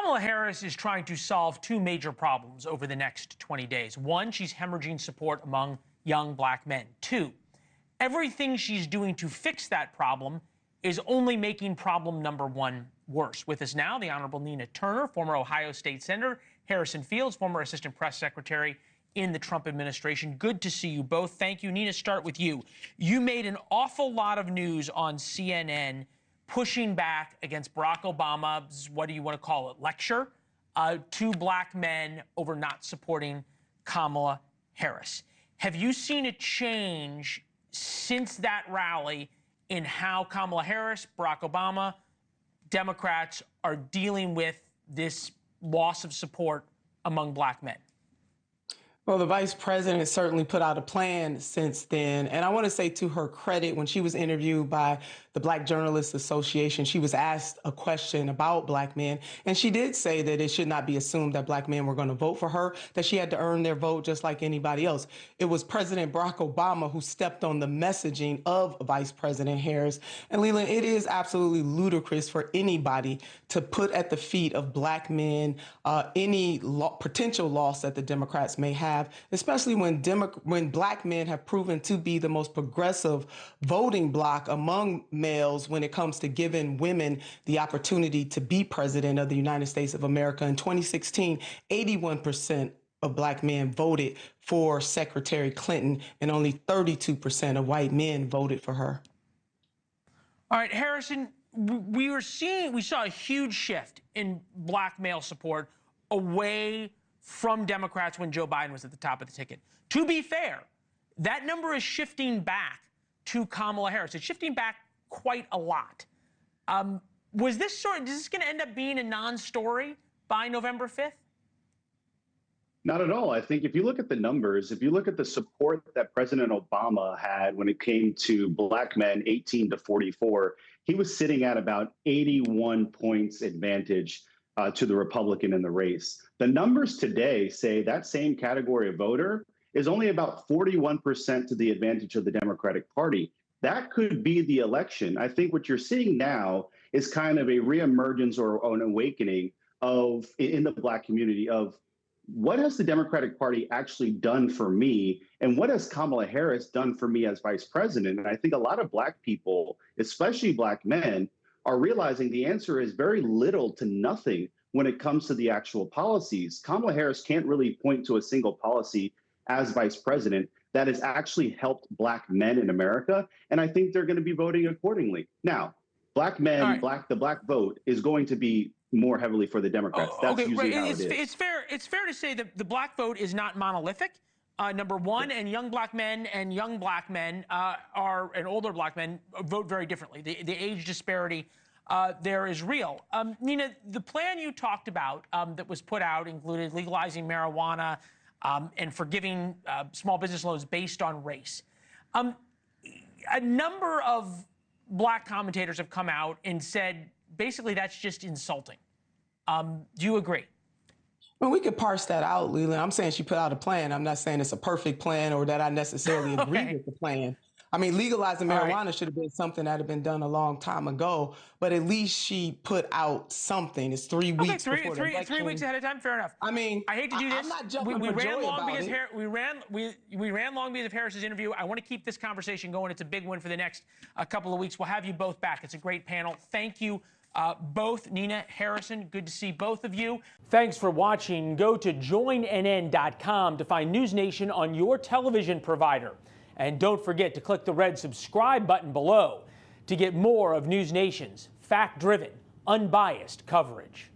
Kamala Harris is trying to solve two major problems over the next 20 days. One, she's hemorrhaging support among young black men. Two, everything she's doing to fix that problem is only making problem number one worse. With us now, the Honorable Nina Turner, former Ohio State Senator, Harrison Fields, former Assistant Press Secretary in the Trump administration. Good to see you both. Thank you. Nina, start with you. You made an awful lot of news on CNN pushing back against Barack Obama's, what do you want to call it, lecture to black men over not supporting Kamala Harris. Have you seen a change since that rally in how Kamala Harris, Barack Obama, Democrats are dealing with this loss of support among black men? Well, the vice president certainly put out a plan since then. And I want to say, to her credit, when she was interviewed by the Black Journalists Association, she was asked a question about black men. And she did say that it should not be assumed that black men were going to vote for her, that she had to earn their vote just like anybody else. It was President Barack Obama who stepped on the messaging of Vice President Harris. And Leland, it is absolutely ludicrous for anybody to put at the feet of black men any potential loss that the Democrats may have, especially when black men have proven to be the most progressive voting bloc among males when it comes to giving women the opportunity to be president of the United States of America. In 2016, 81% of black men voted for Secretary Clinton, and only 32% of white men voted for her. All right, Harrison, we saw a huge shift in black male support away from Democrats when Joe Biden was at the top of the ticket. To be fair, that number is shifting back to Kamala Harris. It's shifting back quite a lot. Is this going to end up being a non-story by November 5th? Not at all. I think if you look at the numbers, if you look at the support that President Obama had when it came to black men 18 to 44, he was sitting at about 81 points advantage to the Republican in the race. The numbers today say that same category of voter is only about 41% to the advantage of the Democratic Party. That could be the election. I think what you're seeing now is kind of a reemergence or an awakening in the black community of what has the Democratic Party actually done for me, and what has Kamala Harris done for me as vice president? And I think a lot of black people, especially black men, are realizing the answer is very little to nothing when it comes to the actual policies. Kamala Harris can't really point to a single policy as vice president that has actually helped black men in America. And I think they're going to be voting accordingly. Now, black men, the black vote is going to be more heavily for the Democrats. That's usually how it is. It's fair to say that the black vote is not monolithic. Number one, and young black men and young black men and older black men vote very differently. The age disparity there is real. Nina, the plan you talked about that was put out included legalizing marijuana and forgiving small business loans based on race. A number of black commentators have come out and said, basically, that's just insulting. Do you agree? Well, we could parse that out, Leland. I'm saying she put out a plan. I'm not saying it's a perfect plan or that I necessarily agree with the plan. I mean, legalizing marijuana should have been something that had been done a long time ago, but at least she put out something. It's 3 weeks before the election. 3 weeks ahead of time. Fair enough. I mean, I hate to do this. I'm not jumping we for ran joy long about because it. we ran long because of Harris's interview. I want to keep this conversation going. It's a big one for the next couple of weeks. We'll have you both back. It's a great panel. Thank you. Both Nina, Harrison, good to see both of you. Thanks for watching. Go to joinnn.com to find NewsNation on your television provider. And don't forget to click the red subscribe button below to get more of NewsNation's fact-driven, unbiased coverage.